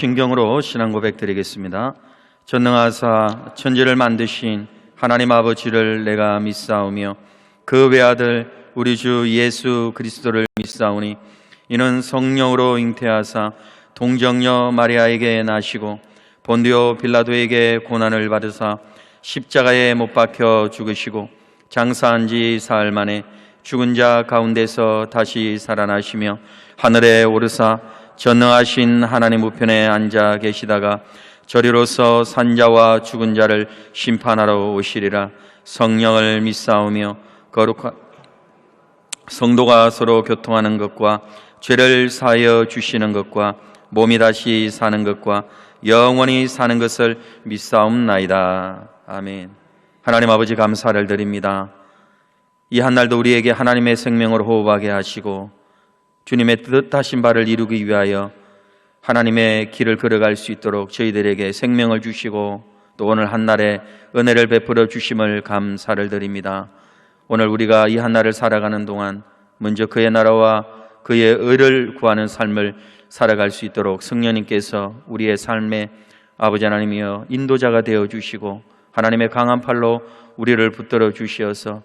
신경으로 신앙 고백 드리겠습니다. 전능하사 천지를 만드신 하나님 아버지를 내가 믿사오며 그 외아들 우리 주 예수 그리스도를 믿사오니 이는 성령으로 잉태하사 동정녀 마리아에게 나시고 본디오 빌라도에게 고난을 받으사 십자가에 못 박혀 죽으시고 장사한 지 사흘 만에 죽은 자 가운데서 다시 살아나시며 하늘에 오르사 전능하신 하나님 우편에 앉아 계시다가 저리로서 산자와 죽은 자를 심판하러 오시리라. 성령을 믿사오며 거룩한 성도가 서로 교통하는 것과 죄를 사하여 주시는 것과 몸이 다시 사는 것과 영원히 사는 것을 믿사옵나이다. 아멘. 하나님 아버지 감사를 드립니다. 이 한날도 우리에게 하나님의 생명을 호흡하게 하시고 주님의 뜻하신 바를 이루기 위하여 하나님의 길을 걸어갈 수 있도록 저희들에게 생명을 주시고 또 오늘 한날에 은혜를 베풀어 주심을 감사를 드립니다. 오늘 우리가 이 한날을 살아가는 동안 먼저 그의 나라와 그의 의를 구하는 삶을 살아갈 수 있도록 성령님께서 우리의 삶에 아버지 하나님이여 인도자가 되어 주시고 하나님의 강한 팔로 우리를 붙들어 주시어서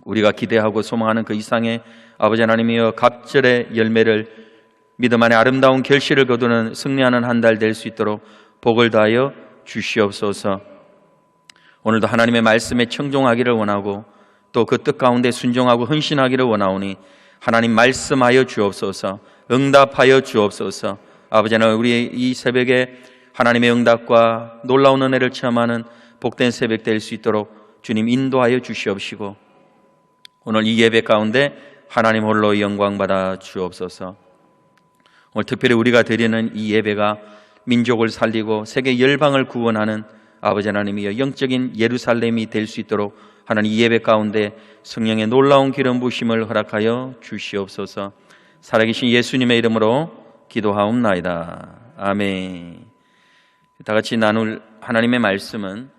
우리가 기대하고 소망하는 그 이상의 아버지 하나님이여 갑절의 열매를 믿음 안에 아름다운 결실을 거두는 승리하는 한 달 될 수 있도록 복을 다하여 주시옵소서. 오늘도 하나님의 말씀에 청종하기를 원하고 또 그 뜻 가운데 순종하고 헌신하기를 원하오니 하나님 말씀하여 주옵소서. 응답하여 주옵소서. 아버지 하나님, 우리 이 새벽에 하나님의 응답과 놀라운 은혜를 체험하는 복된 새벽 될 수 있도록 주님 인도하여 주시옵시고 오늘 이 예배 가운데 하나님 홀로 영광받아 주옵소서. 오늘 특별히 우리가 드리는 이 예배가 민족을 살리고 세계 열방을 구원하는 아버지 하나님이여 영적인 예루살렘이 될 수 있도록 하나님 이 예배 가운데 성령의 놀라운 기름 부심을 허락하여 주시옵소서. 살아계신 예수님의 이름으로 기도하옵나이다. 아멘. 다 같이 나눌 하나님의 말씀은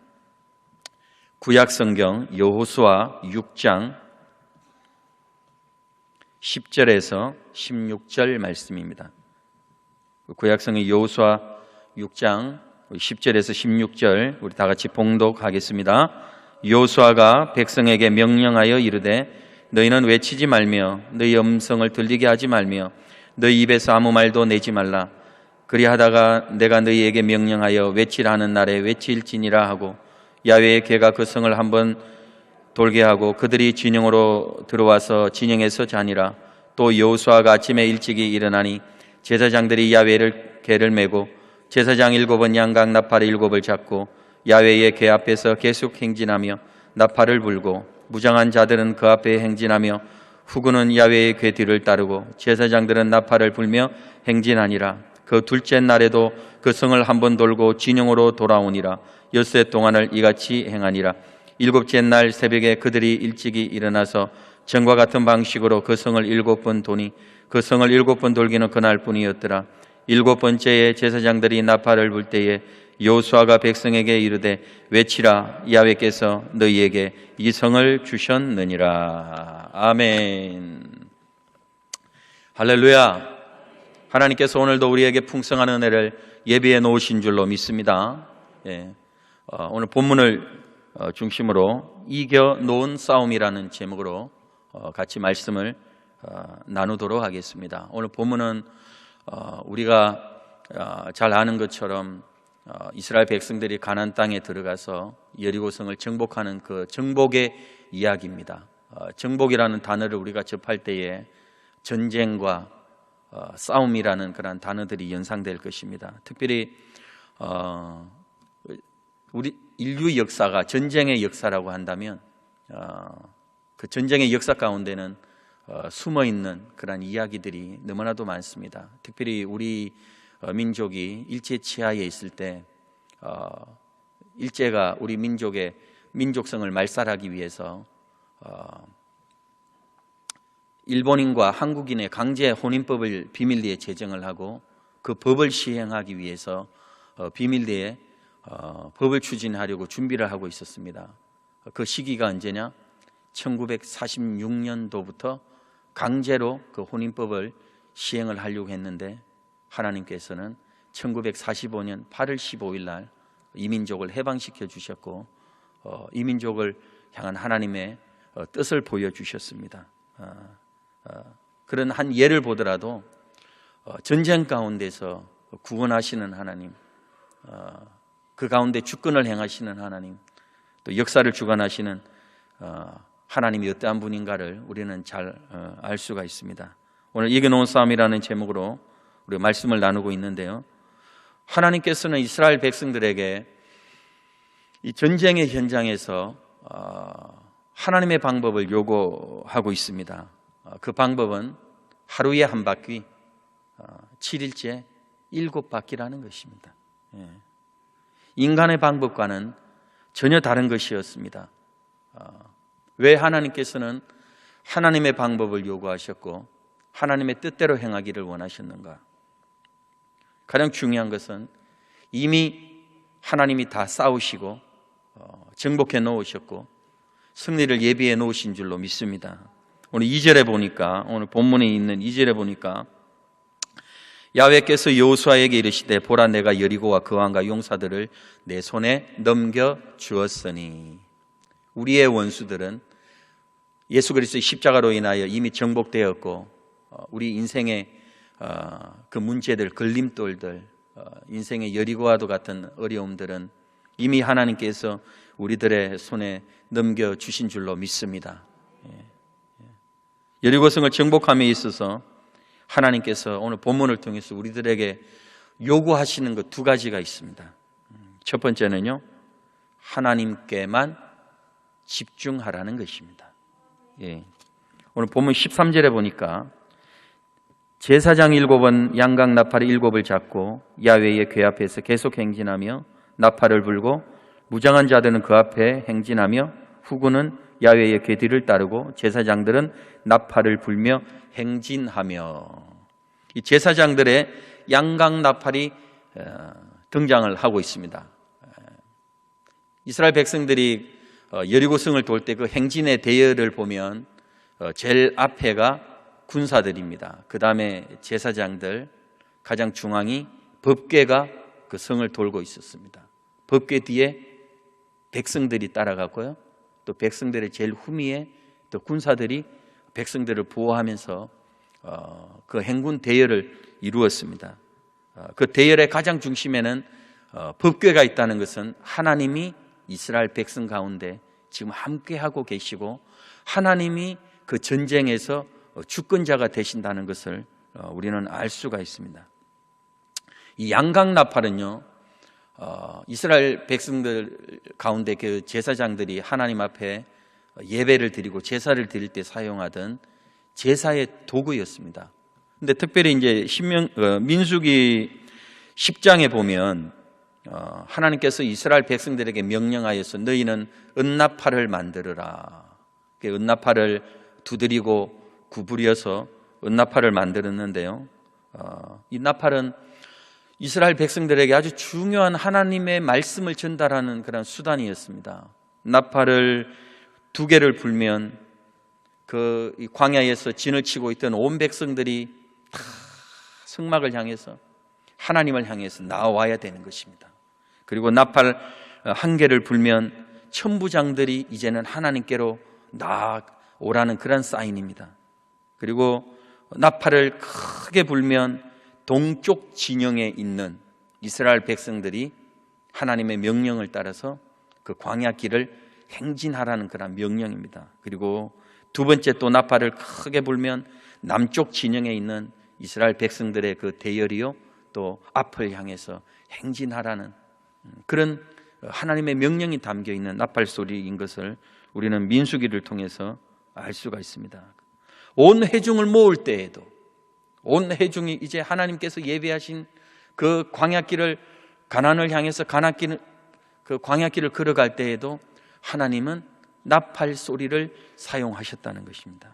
구약성경 여호수아 6장 10절에서 16절 말씀입니다. 구약성경 여호수아 6장 10절에서 16절 우리 다 같이 봉독하겠습니다. 여호수아가 백성에게 명령하여 이르되 너희는 외치지 말며 너희 음성을 들리게 하지 말며 너희 입에서 아무 말도 내지 말라. 그리하다가 내가 너희에게 명령하여 외치라 하는 날에 외칠지니라 하고 야훼의 개가 그 성을 한번 돌게 하고 그들이 진영으로 들어와서 진영에서 자니라. 또 여호수아가 아침에 일찍이 일어나니 제사장들이 야훼의 개를 메고 제사장 7은 양각 나팔 7을 잡고 야훼의 개 앞에서 계속 행진하며 나팔을 불고 무장한 자들은 그 앞에 행진하며 후군은 야훼의 개 뒤를 따르고 제사장들은 나팔을 불며 행진하니라. 그 둘째 날에도 그 성을 한번 돌고 진영으로 돌아오니라. 엿새 동안을 이같이 행하니라. 7째 날 새벽에 그들이 일찍이 일어나서 전과 같은 방식으로 그 성을 7번 도니 그 성을 7번 돌기는 그날 뿐이었더라. 7번째에 제사장들이 나팔을 불 때에 여호수아가 백성에게 이르되 외치라. 야훼께서 너희에게 이 성을 주셨느니라. 아멘. 할렐루야. 하나님께서 오늘도 우리에게 풍성한 은혜를 예비해 놓으신 줄로 믿습니다. 오늘 본문을 중심으로 이겨놓은 싸움이라는 제목으로 같이 말씀을 나누도록 하겠습니다. 오늘 본문은 우리가 잘 아는 것처럼 이스라엘 백성들이 가나안 땅에 들어가서 여리고성을 정복하는 그 정복의 이야기입니다. 정복이라는 단어를 우리가 접할 때에 전쟁과 싸움이라는 그런 단어들이 연상될 것입니다. 특별히 우리 인류 역사가 전쟁의 역사라고 한다면 그 전쟁의 역사 가운데는 숨어있는 그런 이야기들이 너무나도 많습니다. 특별히 우리 민족이 일제 치하에 있을 때 일제가 우리 민족의 민족성을 말살하기 위해서 일본인과 한국인의 강제 혼인법을 비밀리에 제정을 하고 그 법을 시행하기 위해서 비밀리에 법을 추진하려고 준비를 하고 있었습니다. 그 시기가 언제냐? 1946년도부터 강제로 그 혼인법을 시행을 하려고 했는데 하나님께서는 1945년 8월 15일 날 이민족을 해방시켜 주셨고 이민족을 향한 하나님의 뜻을 보여주셨습니다. 그런 한 예를 보더라도 전쟁 가운데서 구원하시는 하나님, 그 가운데 주권을 행하시는 하나님, 또 역사를 주관하시는 하나님이 어떠한 분인가를 우리는 잘 알 수가 있습니다. 오늘 이겨놓은 싸움이라는 제목으로 우리가 말씀을 나누고 있는데요, 하나님께서는 이스라엘 백성들에게 이 전쟁의 현장에서 하나님의 방법을 요구하고 있습니다. 그 방법은 하루에 한 바퀴, 7일째 7바퀴라는 것입니다. 인간의 방법과는 전혀 다른 것이었습니다. 왜 하나님께서는 하나님의 방법을 요구하셨고 하나님의 뜻대로 행하기를 원하셨는가? 가장 중요한 것은 이미 하나님이 다 싸우시고 정복해 놓으셨고 승리를 예비해 놓으신 줄로 믿습니다. 오늘 2절에 보니까, 오늘 본문에 있는 2절에 보니까 야훼께서 여호수아에게 이르시되 보라 내가 여리고와 그 왕과 용사들을 내 손에 넘겨 주었으니, 우리의 원수들은 예수 그리스도의 십자가로 인하여 이미 정복되었고 우리 인생의 그 문제들, 걸림돌들, 인생의 여리고와도 같은 어려움들은 이미 하나님께서 우리들의 손에 넘겨주신 줄로 믿습니다. 여리고성을 정복함에 있어서 하나님께서 오늘 본문을 통해서 우리들에게 요구하시는 것 두 가지가 있습니다. 첫 번째는요, 하나님께만 집중하라는 것입니다. 오늘 본문 13절에 보니까 제사장 7은 양각 나팔 7을 잡고 야훼의 궤 앞에서 계속 행진하며 나팔을 불고 무장한 자들은 그 앞에 행진하며 후군은 야훼의 궤 뒤를 따르고 제사장들은 나팔을 불며 행진하며, 이 제사장들의 양각 나팔이 등장을 하고 있습니다. 이스라엘 백성들이 여리고성을 돌 때 그 행진의 대열을 보면 제일 앞에가 군사들입니다. 그 다음에 제사장들, 가장 중앙이 법궤가 그 성을 돌고 있었습니다. 법궤 뒤에 백성들이 따라갔고요, 또 백성들의 제일 후미에 또 군사들이 백성들을 보호하면서 그 행군 대열을 이루었습니다. 그 대열의 가장 중심에는 법궤가 있다는 것은 하나님이 이스라엘 백성 가운데 지금 함께하고 계시고 하나님이 그 전쟁에서 주권자가 되신다는 것을 우리는 알 수가 있습니다. 이 양각 나팔은요, 이스라엘 백성들 가운데 그 제사장들이 하나님 앞에 예배를 드리고 제사를 드릴 때 사용하던 제사의 도구였습니다. 근데 특별히 이제 민수기 10장에 보면 하나님께서 이스라엘 백성들에게 명령하여서 너희는 은나팔을 만들어라. 은나팔을 두드리고 구부려서 은나팔을 만들었는데요, 이 나팔은 이스라엘 백성들에게 아주 중요한 하나님의 말씀을 전달하는 그런 수단이었습니다. 나팔을 2개를 불면 그 광야에서 진을 치고 있던 온 백성들이 다 성막을 향해서 하나님을 향해서 나와야 되는 것입니다. 그리고 나팔 1개를 불면 천부장들이 이제는 하나님께로 나오라는 그런 사인입니다. 그리고 나팔을 크게 불면 동쪽 진영에 있는 이스라엘 백성들이 하나님의 명령을 따라서 그 광야 길을 행진하라는 그런 명령입니다. 그리고 2번째 또 나팔을 크게 불면 남쪽 진영에 있는 이스라엘 백성들의 그 대열이요 또 앞을 향해서 행진하라는 그런 하나님의 명령이 담겨 있는 나팔 소리인 것을 우리는 민수기를 통해서 알 수가 있습니다. 온 회중을 모을 때에도, 온 회중이 이제 하나님께서 예배하신 그 광야길을, 가나안을 향해서 그 광야길을 걸어갈 때에도 하나님은 나팔 소리를 사용하셨다는 것입니다.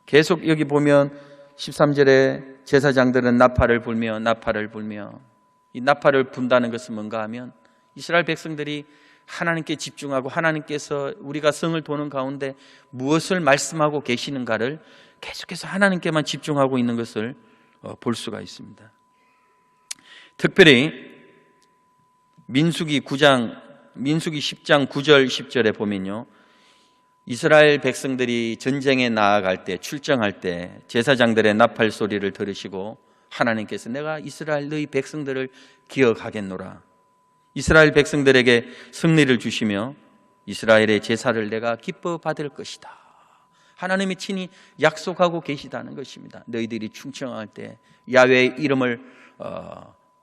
계속 여기 보면 13절에 제사장들은 나팔을 불며 이 나팔을 분다는 것은 뭔가 하면 이스라엘 백성들이 하나님께 집중하고 하나님께서 우리가 성을 도는 가운데 무엇을 말씀하고 계시는가를 계속해서 하나님께만 집중하고 있는 것을 볼 수가 있습니다. 특별히 민수기 10장 9절 10절에 보면요, 이스라엘 백성들이 전쟁에 나아갈 때, 출정할 때 제사장들의 나팔 소리를 들으시고 하나님께서 내가 이스라엘 너희 백성들을 기억하겠노라, 이스라엘 백성들에게 승리를 주시며 이스라엘의 제사를 내가 기뻐 받을 것이다, 하나님이 친히 약속하고 계시다는 것입니다. 너희들이 충청할 때 야훼의 이름을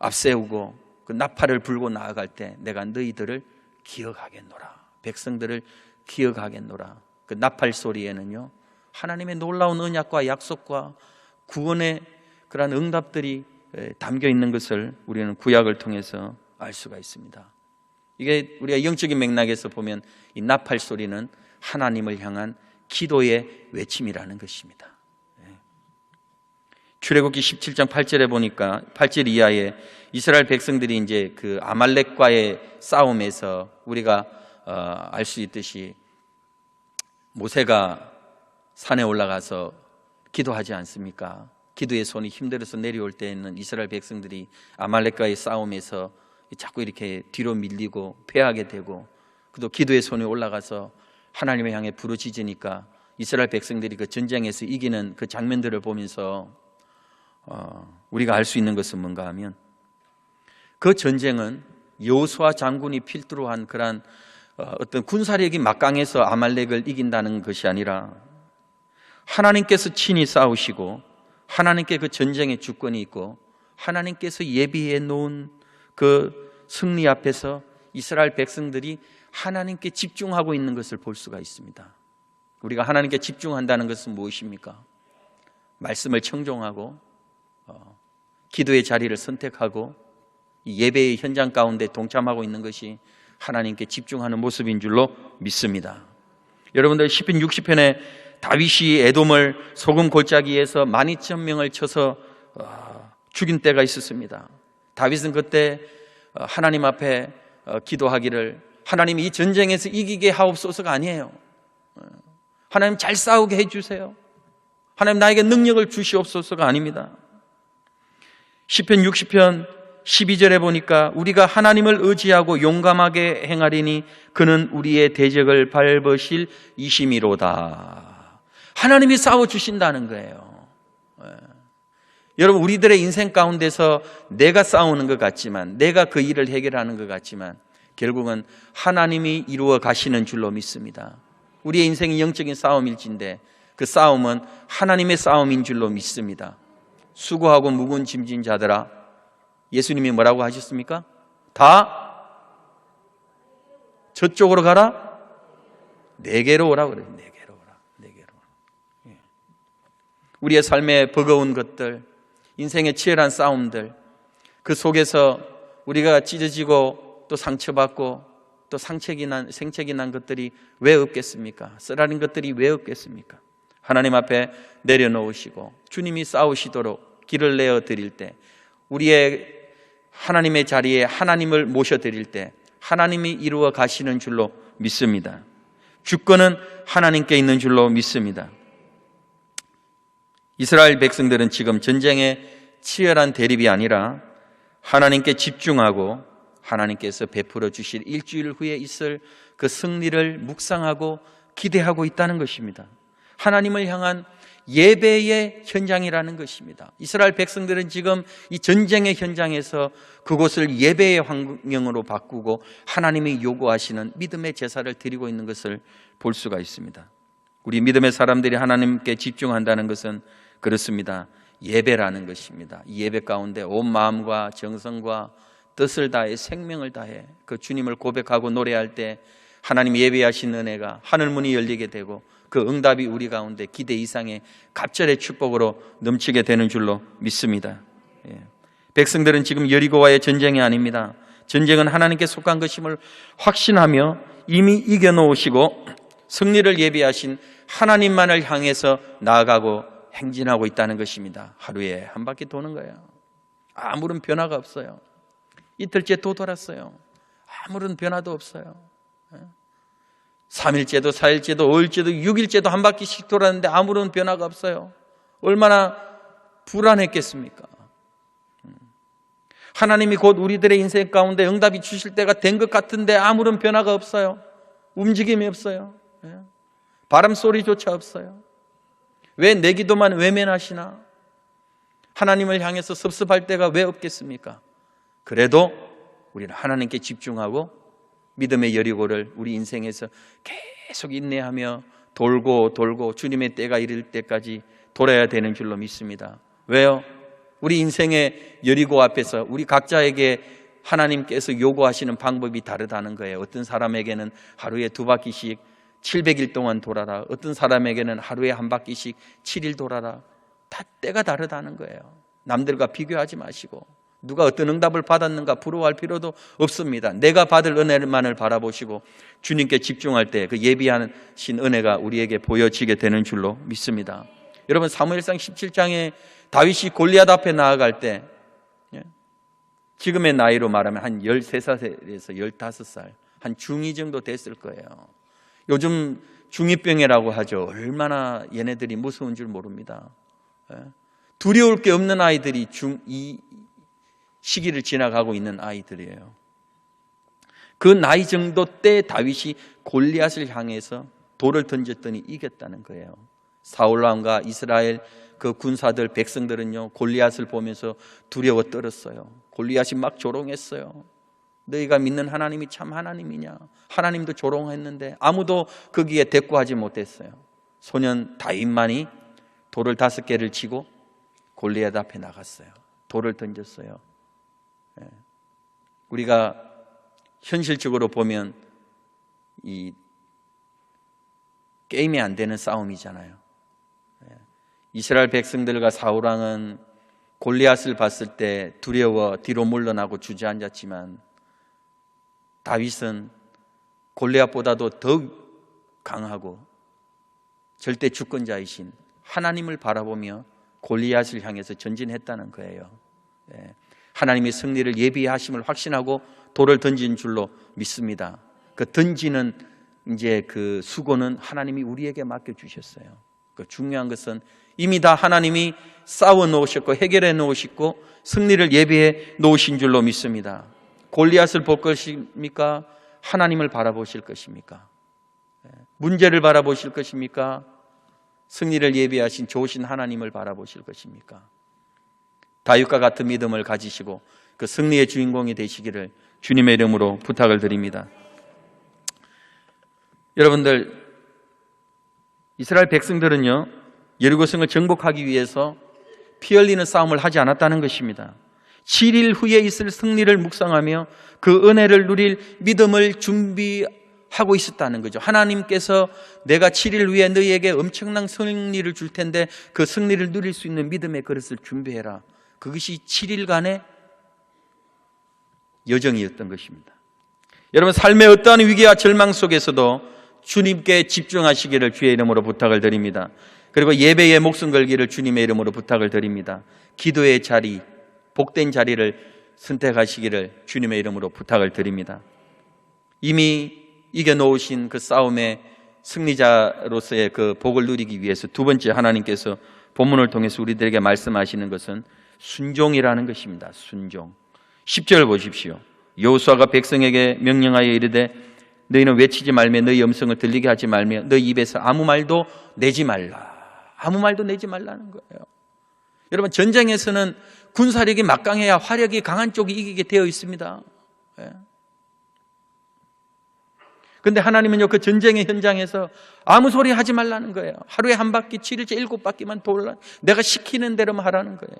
앞세우고 그 나팔을 불고 나아갈 때 내가 너희들을 기억하겠노라, 백성들을 기억하겠노라. 그 나팔 소리에는요, 하나님의 놀라운 언약과 약속과 구원의 그러한 응답들이 담겨 있는 것을 우리는 구약을 통해서 알 수가 있습니다. 이게 우리가 영적인 맥락에서 보면 이 나팔 소리는 하나님을 향한 기도의 외침이라는 것입니다. 출애굽기 17장 8절에 보니까 8절 이하에 이스라엘 백성들이 이제 그 아말렉과의 싸움에서 우리가 알 수 있듯이 모세가 산에 올라가서 기도하지 않습니까? 기도의 손이 힘들어서 내려올 때에는 이스라엘 백성들이 아말렉과의 싸움에서 자꾸 이렇게 뒤로 밀리고 패하게 되고, 또 기도의 손이 올라가서 하나님을 향해 부르짖으니까 이스라엘 백성들이 그 전쟁에서 이기는 그 장면들을 보면서 우리가 알 수 있는 것은 뭔가 하면, 그 전쟁은 여호수아 장군이 필두로 한 그러한 어떤 군사력이 막강해서 아말렉을 이긴다는 것이 아니라 하나님께서 친히 싸우시고 하나님께 그 전쟁의 주권이 있고 하나님께서 예비해 놓은 그 승리 앞에서 이스라엘 백성들이 하나님께 집중하고 있는 것을 볼 수가 있습니다. 우리가 하나님께 집중한다는 것은 무엇입니까? 말씀을 청종하고 기도의 자리를 선택하고 예배의 현장 가운데 동참하고 있는 것이 하나님께 집중하는 모습인 줄로 믿습니다. 여러분들 시편 60편에 다윗이 에돔을 소금 골짜기에서 12,000명을 쳐서 죽인 때가 있었습니다. 다윗은 그때 하나님 앞에 기도하기를, 하나님 이 전쟁에서 이기게 하옵소서가 아니에요. 하나님 잘 싸우게 해주세요, 하나님 나에게 능력을 주시옵소서가 아닙니다. 시편 60편 12절에 보니까 우리가 하나님을 의지하고 용감하게 행하리니 그는 우리의 대적을 밟으실 이심이로다. 하나님이 싸워주신다는 거예요. 여러분, 우리들의 인생 가운데서 내가 싸우는 것 같지만, 내가 그 일을 해결하는 것 같지만 결국은 하나님이 이루어 가시는 줄로 믿습니다. 우리의 인생이 영적인 싸움일진데 그 싸움은 하나님의 싸움인 줄로 믿습니다. 수고하고 무거운 짐진 자들아, 예수님이 뭐라고 하셨습니까? 다 저쪽으로 가라? 내게로 오라 그래요. 내게로 오라. 내게로 오라. 우리의 삶의 버거운 것들, 인생의 치열한 싸움들, 그 속에서 우리가 찢어지고 또 상처받고 또 생책이 난 것들이 왜 없겠습니까? 쓰라린 것들이 왜 없겠습니까? 하나님 앞에 내려놓으시고 주님이 싸우시도록 길을 내어 드릴 때, 우리의 하나님의 자리에 하나님을 모셔드릴 때 하나님이 이루어 가시는 줄로 믿습니다. 주권은 하나님께 있는 줄로 믿습니다. 이스라엘 백성들은 지금 전쟁의 치열한 대립이 아니라 하나님께 집중하고 하나님께서 베풀어 주실 일주일 후에 있을 그 승리를 묵상하고 기대하고 있다는 것입니다. 하나님을 향한 예배의 현장이라는 것입니다. 이스라엘 백성들은 지금 이 전쟁의 현장에서 그곳을 예배의 환경으로 바꾸고 하나님이 요구하시는 믿음의 제사를 드리고 있는 것을 볼 수가 있습니다. 우리 믿음의 사람들이 하나님께 집중한다는 것은 그렇습니다. 예배라는 것입니다. 이 예배 가운데 온 마음과 정성과 뜻을 다해 생명을 다해 그 주님을 고백하고 노래할 때 하나님 예배하신 은혜가 하늘문이 열리게 되고 그 응답이 우리 가운데 기대 이상의 갑절의 축복으로 넘치게 되는 줄로 믿습니다. 백성들은 지금 여리고와의 전쟁이 아닙니다. 전쟁은 하나님께 속한 것임을 확신하며 이미 이겨놓으시고 승리를 예비하신 하나님만을 향해서 나아가고 행진하고 있다는 것입니다. 하루에 한 바퀴 도는 거예요. 아무런 변화가 없어요. 이틀째 또 돌았어요. 아무런 변화도 없어요. 3일째도 4일째도 5일째도 6일째도 한 바퀴씩 돌았는데 아무런 변화가 없어요. 얼마나 불안했겠습니까? 하나님이 곧 우리들의 인생 가운데 응답이 주실 때가 된 것 같은데 아무런 변화가 없어요. 움직임이 없어요. 바람 소리조차 없어요. 왜 내 기도만 외면하시나? 하나님을 향해서 섭섭할 때가 왜 없겠습니까? 그래도 우리는 하나님께 집중하고 믿음의 여리고를 우리 인생에서 계속 인내하며 돌고 주님의 때가 이를 때까지 돌아야 되는 줄로 믿습니다. 왜요? 우리 인생의 여리고 앞에서 우리 각자에게 하나님께서 요구하시는 방법이 다르다는 거예요. 어떤 사람에게는 하루에 2바퀴씩 700일 동안 돌아라. 어떤 사람에게는 하루에 1바퀴씩 7일 돌아라. 다 때가 다르다는 거예요. 남들과 비교하지 마시고 누가 어떤 응답을 받았는가 부러워할 필요도 없습니다. 내가 받을 은혜만을 바라보시고 주님께 집중할 때 그 예비하신 은혜가 우리에게 보여지게 되는 줄로 믿습니다. 여러분, 사무엘상 17장에 다윗이 골리앗 앞에 나아갈 때 지금의 나이로 말하면 한 13살에서 15살, 한 중2 정도 됐을 거예요. 요즘 중2병이라고 하죠. 얼마나 얘네들이 무서운 줄 모릅니다. 두려울 게 없는 아이들이 중2 시기를 지나가고 있는 아이들이에요. 그 나이 정도 때 다윗이 골리앗을 향해서 돌을 던졌더니 이겼다는 거예요. 사울왕과 이스라엘 그 군사들, 백성들은요, 골리앗을 보면서 두려워 떨었어요. 골리앗이 막 조롱했어요. 너희가 믿는 하나님이 참 하나님이냐? 하나님도 조롱했는데 아무도 거기에 대꾸하지 못했어요. 소년 다윗만이 돌을 5개를 치고 골리앗 앞에 나갔어요. 돌을 던졌어요. 우리가 현실적으로 보면 이 게임이 안 되는 싸움이잖아요. 이스라엘 백성들과 사울왕은 골리앗을 봤을 때 두려워 뒤로 물러나고 주저앉았지만 다윗은 골리앗보다도 더욱 강하고 절대 주권자이신 하나님을 바라보며 골리앗을 향해서 전진했다는 거예요. 하나님의 승리를 예비하심을 확신하고 돌을 던진 줄로 믿습니다. 그 던지는 이제 그 수고는 하나님이 우리에게 맡겨주셨어요. 그 중요한 것은 이미 다 하나님이 싸워 놓으셨고 해결해 놓으시고 승리를 예비해 놓으신 줄로 믿습니다. 골리앗을 볼 것입니까? 하나님을 바라보실 것입니까? 문제를 바라보실 것입니까? 승리를 예비하신 좋으신 하나님을 바라보실 것입니까? 다윗과 같은 믿음을 가지시고 그 승리의 주인공이 되시기를 주님의 이름으로 부탁을 드립니다. 여러분들, 이스라엘 백성들은요, 여리고성을 정복하기 위해서 피 흘리는 싸움을 하지 않았다는 것입니다. 7일 후에 있을 승리를 묵상하며 그 은혜를 누릴 믿음을 준비하고 있었다는 거죠. 하나님께서 내가 7일 후에 너희에게 엄청난 승리를 줄 텐데 그 승리를 누릴 수 있는 믿음의 그릇을 준비해라. 그것이 7일간의 여정이었던 것입니다. 여러분, 삶의 어떠한 위기와 절망 속에서도 주님께 집중하시기를 주의 이름으로 부탁을 드립니다. 그리고 예배에 목숨 걸기를 주님의 이름으로 부탁을 드립니다. 기도의 자리, 복된 자리를 선택하시기를 주님의 이름으로 부탁을 드립니다. 이미 이겨놓으신 그 싸움의 승리자로서의 그 복을 누리기 위해서 두 번째 하나님께서 본문을 통해서 우리들에게 말씀하시는 것은 순종이라는 것입니다. 순종. 10절 보십시오. 여호수아가 백성에게 명령하여 이르되 너희는 외치지 말며 너희 음성을 들리게 하지 말며 너희 입에서 아무 말도 내지 말라. 아무 말도 내지 말라는 거예요. 여러분, 전쟁에서는 군사력이 막강해야 화력이 강한 쪽이 이기게 되어 있습니다. 그런데 하나님은요, 그 전쟁의 현장에서 아무 소리 하지 말라는 거예요. 하루에 1바퀴, 7일째 7바퀴만 돌라. 내가 시키는 대로만 하라는 거예요.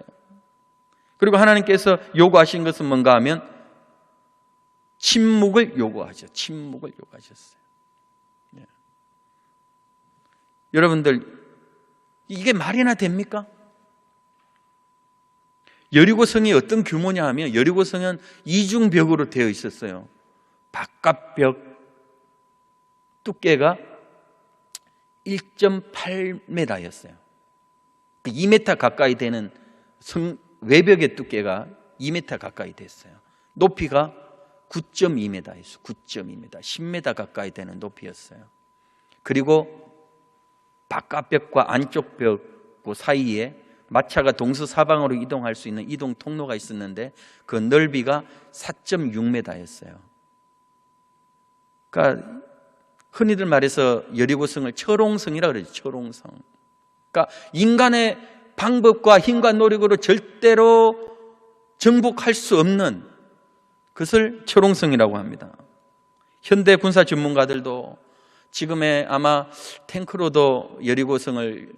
그리고 하나님께서 요구하신 것은 뭔가 하면 침묵을 요구하죠. 침묵을 요구하셨어요. 여러분들, 이게 말이나 됩니까? 여리고성이 어떤 규모냐 하면 여리고성은 이중벽으로 되어 있었어요. 바깥벽 두께가 1.8m였어요. 2m 가까이 되는 외벽의 두께가 2m 가까이 됐어요. 높이가 9.2m였어요. 9.2m, 10m 가까이 되는 높이였어요. 그리고 바깥벽과 안쪽 벽 그 사이에 마차가 동서사방으로 이동할 수 있는 이동 통로가 있었는데 그 넓이가 4.6m였어요. 그러니까 흔히들 말해서 여리고성을 철옹성이라고 그러죠. 철옹성. 그러니까 인간의 방법과 힘과 노력으로 절대로 정복할 수 없는 그것을 철옹성이라고 합니다. 현대 군사 전문가들도 지금의 아마 탱크로도 여리고성을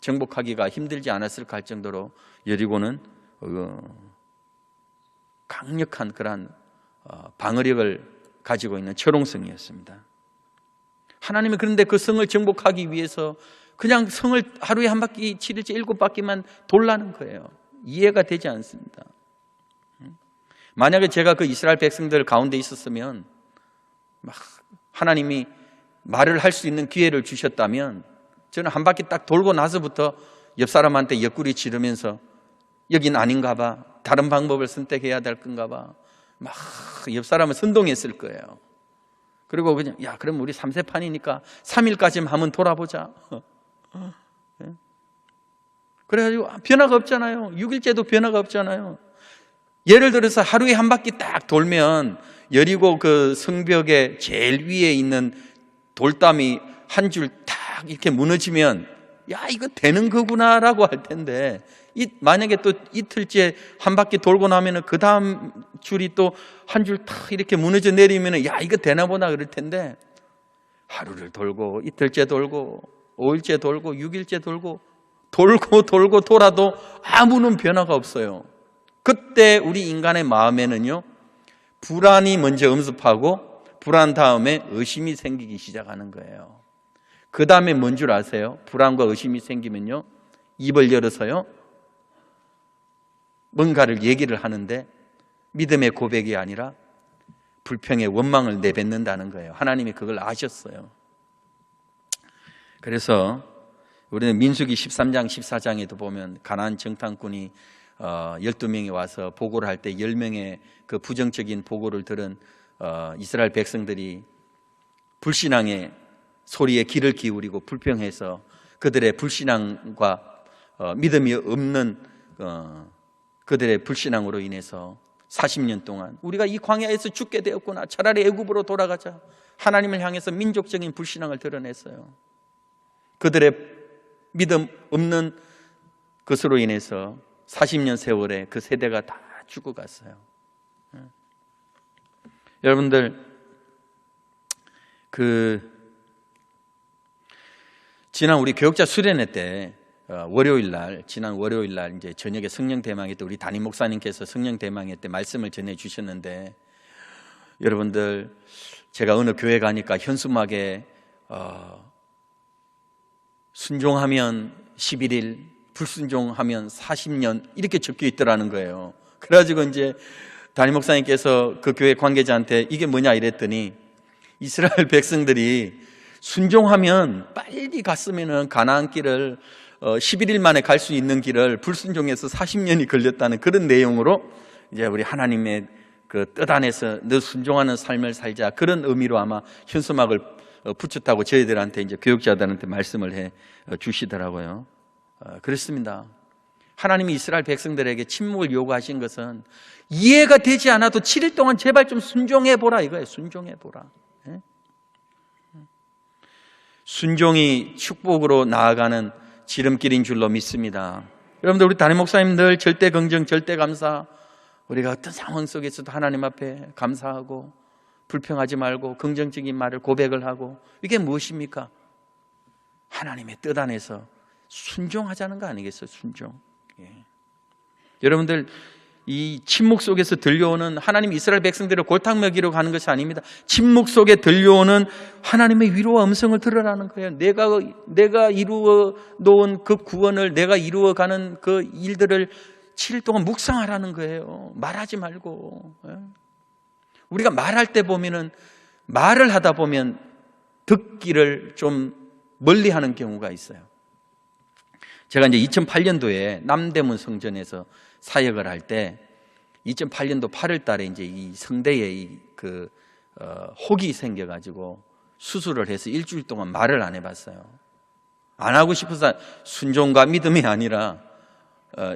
정복하기가 힘들지 않았을까 할 정도로 여리고는 강력한 그러한 방어력을 가지고 있는 철옹성이었습니다. 하나님은 그런데 그 성을 정복하기 위해서 그냥 성을 하루에 한 바퀴 7일째 7바퀴만 돌라는 거예요. 이해가 되지 않습니다. 만약에 제가 그 이스라엘 백성들 가운데 있었으면 막 하나님이 말을 할 수 있는 기회를 주셨다면 저는 한 바퀴 딱 돌고 나서부터 옆 사람한테 옆구리 치르면서 여긴 아닌가 봐, 다른 방법을 선택해야 될 건가 봐, 막 옆 사람을 선동했을 거예요. 그리고 그냥 야 그럼 우리 3세판이니까 3일까지만 하면 돌아보자. 그래가지고 변화가 없잖아요. 6일째도 변화가 없잖아요. 예를 들어서 하루에 한 바퀴 딱 돌면 여리고 그 성벽의 제일 위에 있는 돌담이 한 줄 딱 이렇게 무너지면 야 이거 되는 거구나라고 할 텐데 만약에 또 이틀째 한 바퀴 돌고 나면은 그 다음 줄이 또 한 줄 탁 이렇게 무너져 내리면은 야 이거 되나 보나 그럴 텐데 하루를 돌고 이틀째 돌고 5일째 돌고 6일째 돌고 돌아도 아무런 변화가 없어요. 그때 우리 인간의 마음에는요 불안이 먼저 엄습하고 불안 다음에 의심이 생기기 시작하는 거예요. 그 다음에 뭔 줄 아세요? 불안과 의심이 생기면요 입을 열어서요 뭔가를 얘기를 하는데 믿음의 고백이 아니라 불평의 원망을 내뱉는다는 거예요. 하나님이 그걸 아셨어요. 그래서 우리는 민수기 13장 14장에도 보면 가나안 정탐꾼이 12명이 와서 보고를 할 때 10명의 그 부정적인 보고를 들은 이스라엘 백성들이 불신앙의 소리에 귀를 기울이고 불평해서 그들의 불신앙과 믿음이 없는 그들의 불신앙으로 인해서 40년 동안 우리가 이 광야에서 죽게 되었구나, 차라리 애굽으로 돌아가자, 하나님을 향해서 민족적인 불신앙을 드러냈어요. 그들의 믿음 없는 것으로 인해서 40년 세월에 그 세대가 다 죽어갔어요. 여러분들 지난 우리 교육자 수련회 때 지난 월요일 날 이제 저녁에 성령 대망회 때 우리 담임 목사님께서 성령 대망회 때 말씀을 전해 주셨는데 여러분들 제가 어느 교회 가니까 현수막에 순종하면 11일, 불순종하면 40년 이렇게 적혀 있더라는 거예요. 그래가지고 이제 담임 목사님께서 그 교회 관계자한테 이게 뭐냐 이랬더니 이스라엘 백성들이 순종하면 빨리 갔으면은 가나안 길을 11일 만에 갈 수 있는 길을 불순종해서 40년이 걸렸다는 그런 내용으로 이제 우리 하나님의 그 뜻 안에서 너 순종하는 삶을 살자 그런 의미로 아마 현수막을 붙였다고 저희들한테 이제 교육자들한테 말씀을 해 주시더라고요. 그렇습니다. 하나님이 이스라엘 백성들에게 침묵을 요구하신 것은 이해가 되지 않아도 7일 동안 제발 좀 순종해 보라 이거예요. 순종해 보라. 순종이 축복으로 나아가는 지름길인 줄로 믿습니다. 여러분들 우리 담임 목사님들 절대 긍정, 절대 감사. 우리가 어떤 상황 속에서도 하나님 앞에 감사하고 불평하지 말고 긍정적인 말을 고백을 하고 이게 무엇입니까? 하나님의 뜻 안에서 순종하자는 거 아니겠어요? 순종. 여러분들 이 침묵 속에서 들려오는 하나님 이스라엘 백성들을 골탕 먹이러 가는 것이 아닙니다. 침묵 속에 들려오는 하나님의 위로와 음성을 들으라는 거예요. 내가 이루어 놓은 그 구원을 내가 이루어가는 그 일들을 7일 동안 묵상하라는 거예요. 말하지 말고. 우리가 말할 때 보면은 말을 하다 보면 듣기를 좀 멀리하는 경우가 있어요. 제가 이제 2008년도에 남대문 성전에서 사역을 할 때 2008년도 8월 달에 이제 이 성대에 혹이 생겨가지고 수술을 해서 일주일 동안 말을 안 해봤어요. 안 하고 싶어서 순종과 믿음이 아니라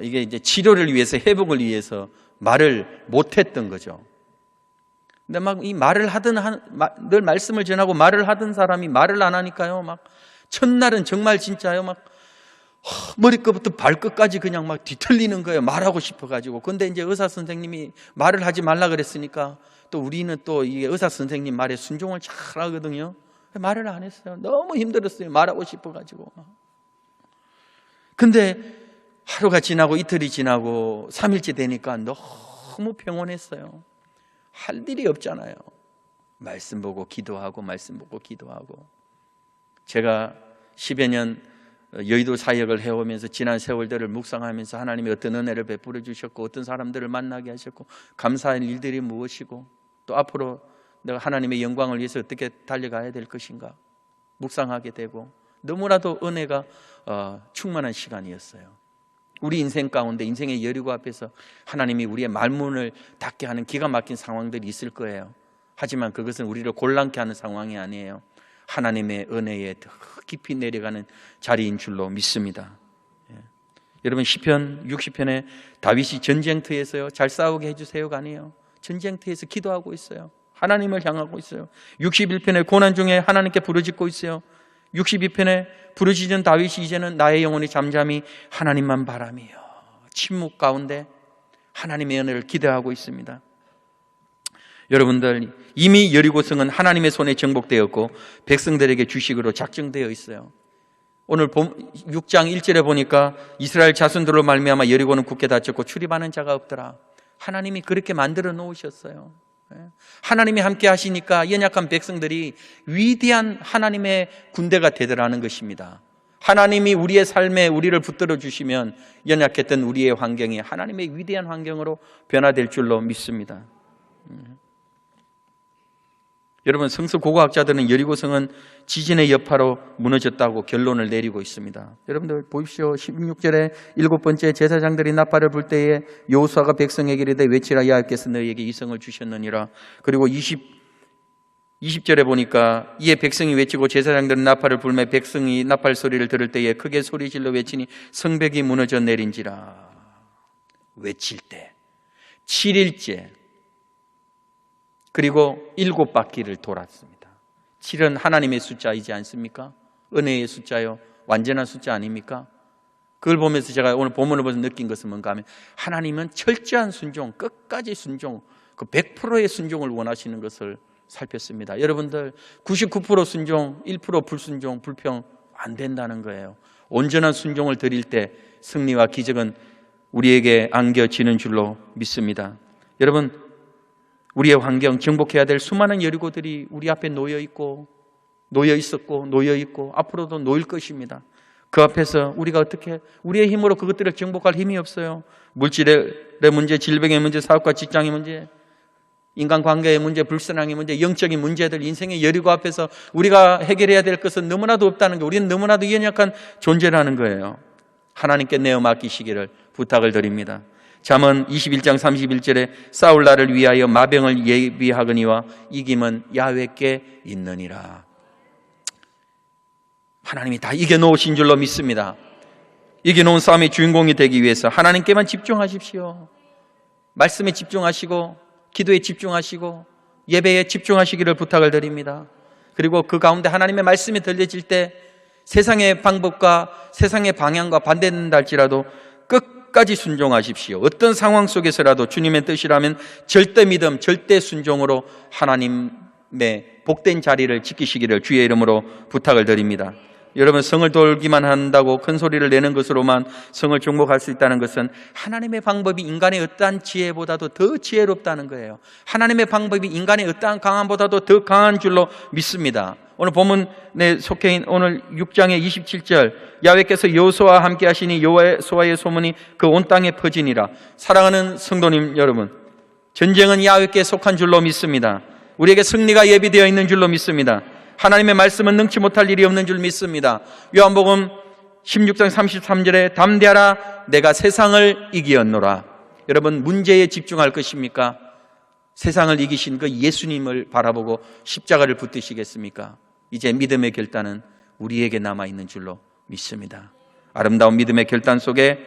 이게 이제 치료를 위해서, 회복을 위해서 말을 못했던 거죠. 근데 막 이 말을 하든 늘 말씀을 전하고 말을 하던 사람이 말을 안 하니까요, 막 첫날은 정말 진짜요, 막 머리끝부터 발끝까지 그냥 막 뒤틀리는 거예요. 말하고 싶어가지고. 근데 이제 의사 선생님이 말을 하지 말라 그랬으니까 또 우리는 또 이 의사 선생님 말에 순종을 잘 하거든요. 말을 안 했어요. 너무 힘들었어요. 말하고 싶어가지고. 근데 하루가 지나고 이틀이 지나고 3일째 되니까 너무 평온했어요. 할 일이 없잖아요. 말씀 보고 기도하고 말씀 보고 기도하고. 제가 10여 년 여의도 사역을 해오면서 지난 세월들을 묵상하면서 하나님이 어떤 은혜를 베풀어 주셨고 어떤 사람들을 만나게 하셨고 감사할 일들이 무엇이고 또 앞으로 내가 하나님의 영광을 위해서 어떻게 달려가야 될 것인가 묵상하게 되고 너무나도 은혜가 충만한 시간이었어요. 우리 인생 가운데 인생의 여리고 앞에서 하나님이 우리의 말문을 닫게 하는 기가 막힌 상황들이 있을 거예요. 하지만 그것은 우리를 곤란케 하는 상황이 아니에요. 하나님의 은혜에 더 깊이 내려가는 자리인 줄로 믿습니다. 여러분 시편 60편에 다윗이 전쟁터에서요 잘 싸우게 해주세요가 아니에요. 전쟁터에서 기도하고 있어요. 하나님을 향하고 있어요. 61편에 고난 중에 하나님께 부르짖고 있어요. 62편에 부르짖은 다윗이 이제는 나의 영혼이 잠잠히 하나님만 바라며 침묵 가운데 하나님의 은혜를 기대하고 있습니다. 여러분들 이미 여리고성은 하나님의 손에 정복되었고 백성들에게 주식으로 작정되어 있어요. 오늘 6장 1절에 보니까 이스라엘 자손들로 말미암아 여리고는 굳게 닫혔고 출입하는 자가 없더라. 하나님이 그렇게 만들어 놓으셨어요. 하나님이 함께 하시니까 연약한 백성들이 위대한 하나님의 군대가 되더라는 것입니다. 하나님이 우리의 삶에 우리를 붙들어 주시면 연약했던 우리의 환경이 하나님의 위대한 환경으로 변화될 줄로 믿습니다. 여러분 성서 고고학자들은 여리고성은 지진의 여파로 무너졌다고 결론을 내리고 있습니다. 여러분들 보십시오. 16절에 7번째 제사장들이 나팔을 불 때에 여호수아가 백성에게 이르되 외치라 여호와께서 너희에게 이 성을 주셨느니라. 그리고 20절에 보니까 이에 백성이 외치고 제사장들은 나팔을 불매 백성이 나팔 소리를 들을 때에 크게 소리질러 외치니 성벽이 무너져 내린지라. 외칠 때 7일째 그리고 7바퀴를 돌았습니다. 7은 하나님의 숫자이지 않습니까? 은혜의 숫자요, 완전한 숫자 아닙니까? 그걸 보면서 제가 오늘 본문을 보면서 느낀 것은 뭔가 하면 하나님은 철저한 순종, 끝까지 순종, 그 100%의 순종을 원하시는 것을 살폈습니다. 여러분들 99% 순종, 1% 불순종, 불평 안 된다는 거예요. 온전한 순종을 드릴 때 승리와 기적은 우리에게 안겨지는 줄로 믿습니다. 여러분 우리의 환경, 정복해야 될 수많은 여리고들이 우리 앞에 놓여 있고 앞으로도 놓일 것입니다. 그 앞에서 우리가 어떻게 우리의 힘으로 그것들을 정복할 힘이 없어요. 물질의 문제, 질병의 문제, 사업과 직장의 문제, 인간관계의 문제, 불신앙의 문제, 영적인 문제들, 인생의 여리고 앞에서 우리가 해결해야 될 것은 너무나도 없다는 거, 우리는 너무나도 연약한 존재라는 거예요. 하나님께 내어 맡기시기를 부탁을 드립니다. 잠언 21장 31절에 싸울 날을 위하여 마병을 예비하거니와 이김은 야훼께 있느니라. 하나님이 다 이겨놓으신 줄로 믿습니다. 이겨놓은 싸움의 주인공이 되기 위해서 하나님께만 집중하십시오. 말씀에 집중하시고 기도에 집중하시고 예배에 집중하시기를 부탁을 드립니다. 그리고 그 가운데 하나님의 말씀이 들려질 때 세상의 방법과 세상의 방향과 반대된다 할지라도 끝까지 순종하십시오. 어떤 상황 속에서라도 주님의 뜻이라면 절대 믿음, 절대 순종으로 하나님의 복된 자리를 지키시기를 주의 이름으로 부탁을 드립니다. 여러분 성을 돌기만 한다고 큰 소리를 내는 것으로만 성을 정복할 수 있다는 것은 하나님의 방법이 인간의 어떠한 지혜보다도 더 지혜롭다는 거예요. 하나님의 방법이 인간의 어떠한 강함보다도 더 강한 줄로 믿습니다. 오늘 본문에 속해 있는 오늘 6장의 27절 야훼께서 여호수아와 함께 하시니 여호수아의 소문이 그 온 땅에 퍼지니라. 사랑하는 성도님 여러분, 전쟁은 야훼께 속한 줄로 믿습니다. 우리에게 승리가 예비되어 있는 줄로 믿습니다. 하나님의 말씀은 능치 못할 일이 없는 줄 믿습니다. 요한복음 16장 33절에 담대하라 내가 세상을 이기었노라. 여러분 문제에 집중할 것입니까? 세상을 이기신 그 예수님을 바라보고 십자가를 붙드시겠습니까? 이제 믿음의 결단은 우리에게 남아있는 줄로 믿습니다. 아름다운 믿음의 결단 속에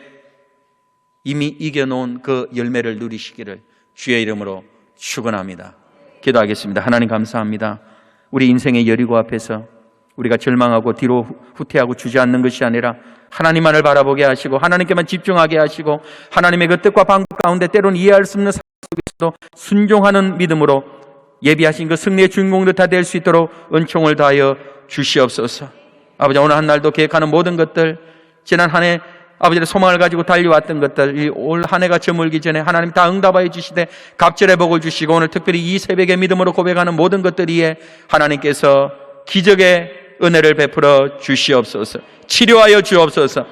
이미 이겨놓은 그 열매를 누리시기를 주의 이름으로 축원합니다. 기도하겠습니다. 하나님 감사합니다. 우리 인생의 여리고 앞에서 우리가 절망하고 뒤로 후퇴하고 주저앉는 것이 아니라 하나님만을 바라보게 하시고 하나님께만 집중하게 하시고 하나님의 그 뜻과 방법 가운데 때로는 이해할 수 없는 상황 속에서도 순종하는 믿음으로 예비하신 그 승리의 주인공들 다 될 수 있도록 은총을 다하여 주시옵소서. 아버지, 오늘 한 날도 계획하는 모든 것들, 지난 한 해 아버지의 소망을 가지고 달려왔던 것들, 올 한 해가 저물기 전에 하나님 다 응답하여 주시되 갑절의 복을 주시고, 오늘 특별히 이 새벽에 믿음으로 고백하는 모든 것들 위에 하나님께서 기적의 은혜를 베풀어 주시옵소서. 치료하여 주옵소서.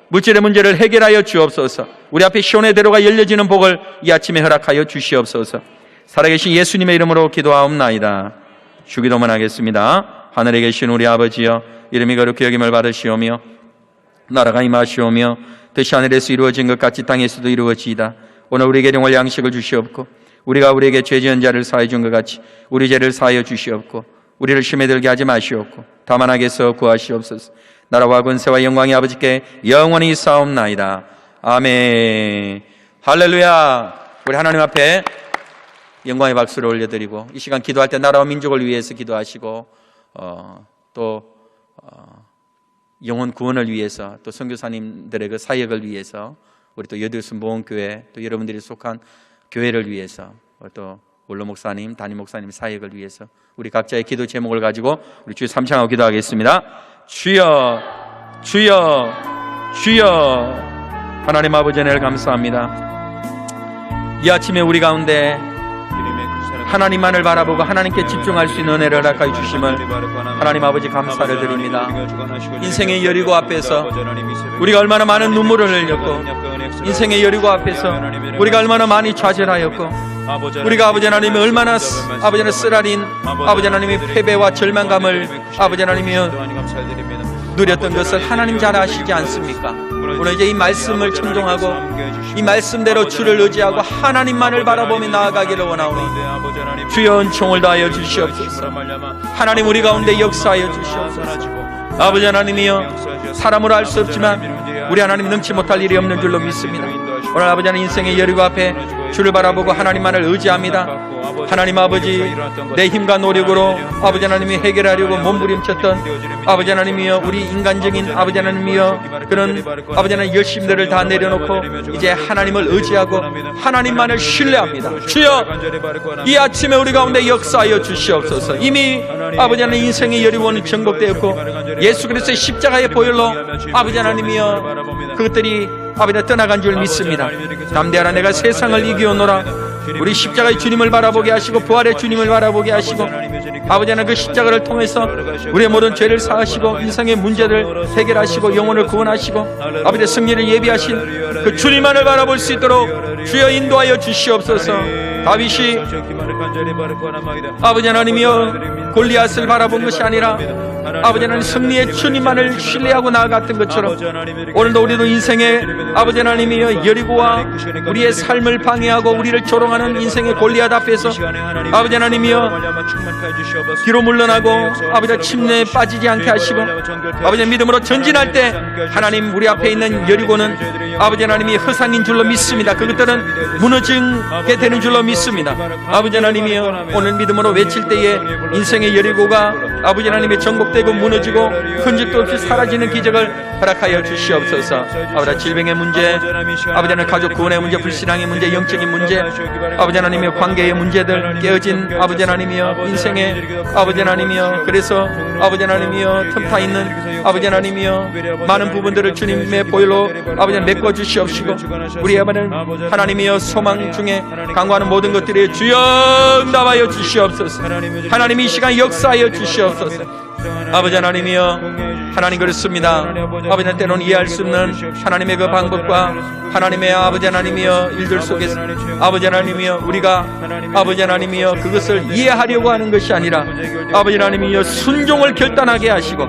물질의 문제를 해결하여 주옵소서. 우리 앞에 시온의 대로가 열려지는 복을 이 아침에 허락하여 주시옵소서. 살아계신 예수님의 이름으로 기도하옵나이다. 주기도만 하겠습니다. 하늘에 계신 우리 아버지여, 이름이 거룩히 여김을 받으시오며 나라가 임하시오며 뜻이 하늘에서 이루어진 것 같이 땅에서도 이루어지이다. 오늘 우리에게 일용할 양식을 주시옵고 우리가 우리에게 죄 지은 자를 사하여 준 것 같이 우리 죄를 사하여 주시옵고 우리를 시험에 들게 하지 마시옵고 다만 악에서 구하시옵소서. 나라와 권세와 영광이 아버지께 영원히 있사옵나이다. 아멘. 할렐루야. 우리 하나님 앞에 영광의 박수를 올려드리고 이 시간 기도할 때 나라와 민족을 위해서 기도하시고 또 영혼 구원을 위해서 또 선교사님들의 그 사역을 위해서 우리 또 여들순 보험교회 또 여러분들이 속한 교회를 위해서 또 원로 목사님, 담임 목사님 사역을 위해서 우리 각자의 기도 제목을 가지고 우리 주여 삼창하고 기도하겠습니다. 주여, 주여, 주여. 하나님 아버지 은혜를 감사합니다. 이 아침에 우리 가운데 하나님만을 바라보고 하나님께 집중할 수 있는 은혜를 허락하여 주심을 하나님 아버지 감사를 드립니다. 인생의 여리고 앞에서 우리가 얼마나 많은 눈물을 흘렸고 인생의 여리고 앞에서 우리가 얼마나 많이 좌절하였고 우리가 아버지 하나님이 얼마나 아버지 하나님 쓰라린 아버지 하나님의 패배와 절망감을 아버지 하나님이 누렸던 것을 하나님 잘 아시지 않습니까? 오늘 이제 이 말씀을 청종하고 이 말씀대로 주를 의지하고 하나님만을 바라보며 나아가기를 원하오니 주여 은총을 다하여 주시옵소서. 하나님 우리 가운데 역사하여 주시옵소서. 아버지 하나님이여, 사람으로 알 수 없지만 우리 하나님 능치 못할 일이 없는 줄로 믿습니다. 오늘 아버지 하나님 인생의 여리고 앞에 주를 바라보고 하나님만을 의지합니다. 하나님 아버지, 내 힘과 노력으로 아버지 하나님이 해결하려고 몸부림쳤던 아버지 하나님이여 우리 인간적인 아버지 하나님이여 그런 아버지 하나님 열심들을 다 내려놓고 이제 하나님을 의지하고 하나님만을 신뢰합니다. 주여, 이 아침에 우리 가운데 역사하여 주시옵소서. 이미 아버지 하나님 인생의 여리고는 정복되었고 예수 그리스도의 십자가의 보혈로 아버지 하나님이여 그것들이 아버지 하나님 떠나간 줄 믿습니다. 담대하라 내가 세상을 이기오노라. 우리 십자가의 주님을 바라보게 하시고 부활의 주님을 바라보게 하시고 아버지 하나님 그 십자가를 통해서 우리의 모든 죄를 사하시고 인생의 문제를 해결하시고 영혼을 구원하시고 아버지의 승리를 예비하신 그 주님만을 바라볼 수 있도록 주여 인도하여 주시옵소서. 다윗이 아버지 하나님이여 골리앗을 바라본 것이 아니라 아버지 하나님 승리의 주님만을 신뢰하고 나아갔던 것처럼 오늘도 우리도 인생의 아버지 하나님이여 여리고와 우리의 삶을 방해하고 우리를 조롱하는 인생의 골리앗 앞에서 아버지 하나님이여 뒤로 물러나고 아버지 침례에 빠지지 않게 하시고 아버지 믿음으로 전진할 때 하나님 우리 앞에 있는 여리고는 아버지 하나님이 허상인 줄로 믿습니다. 그것들은 무너지게 되는 줄로 믿습니다. 아버지 하나님이여 오늘 믿음으로 외칠 때에 인생의 여리고가 아버지 하나님의 정복되고 무너지고 흔적도 없이 사라지는 기적을 허락하여 주시옵소서. 아버지 질병의 문제, 아버지 하나님 가족 구원의 문제, 불신앙의 문제, 영적인 문제, 아버지 하나님의 관계의 문제들 깨어진 아버지 하나님이여 인생의 아버지 하나님이여 그래서 아버지 하나님이여 틈타 있는 아버지 하나님이여 많은 부분들을 주님의 보혈로 아버지 하나님 메꿔 주시옵시고 우리 아버지는 하나님이여 소망 중에 강구하는 모든 것들이 주여 응답하여 주시옵소서. 하나님 이 시간 역사하여 주시옵소서. 아버지 하나님이여 하나님 그렇습니다. 아버지 하나님 때로는 이해할 수 없는 하나님의 그 방법과 하나님의 아버지 하나님이여 일들 속에서 아버지 하나님이여 우리가 아버지 하나님이여 그것을 이해하려고 하는 것이 아니라 아버지 하나님이여 순종을 결단하게 하시고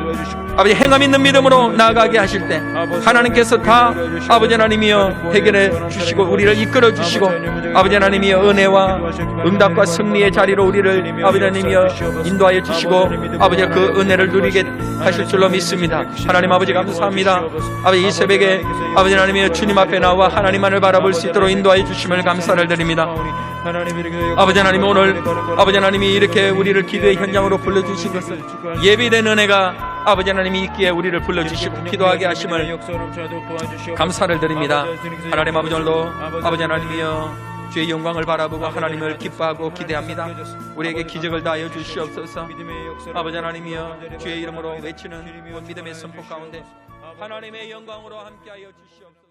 아버지 행함 있는 믿음으로 나아가게 하실 때 하나님께서 다 아버지 하나님이여 해결해 주시고 우리를 이끌어 주시고 아버지 하나님이여 은혜와 응답과 승리의 자리로 우리를 아버지 하나님이여 인도하여 주시고 아버지 그 은혜를 누리게 하실 줄로 믿습니다. 하나님 아버지 감사합니다. 아버지 이 새벽에 아버지 하나님이여 주님 앞에 나와 하나님만을 바라볼 수 있도록 인도하여 주심을 감사를 드립니다. 아버지 하나님 오늘 아버지 하나님이 이렇게 우리를 기도의 현장으로 불러주신 것은 예비된 은혜가 아버지 하나님이 있기에 우리를 불러주시고 기도하게 하심을 감사를 드립니다. 하나님 아버지 오늘도 아버지 하나님이여 주의 영광을 바라보고 하나님을 기뻐하고 기대합니다. 우리에게 기적을 다하여 주시옵소서. 아버지 하나님이여 주의 이름으로 외치는 믿음의 선포 가운데 하나님의 영광으로 함께하여 주시옵소서.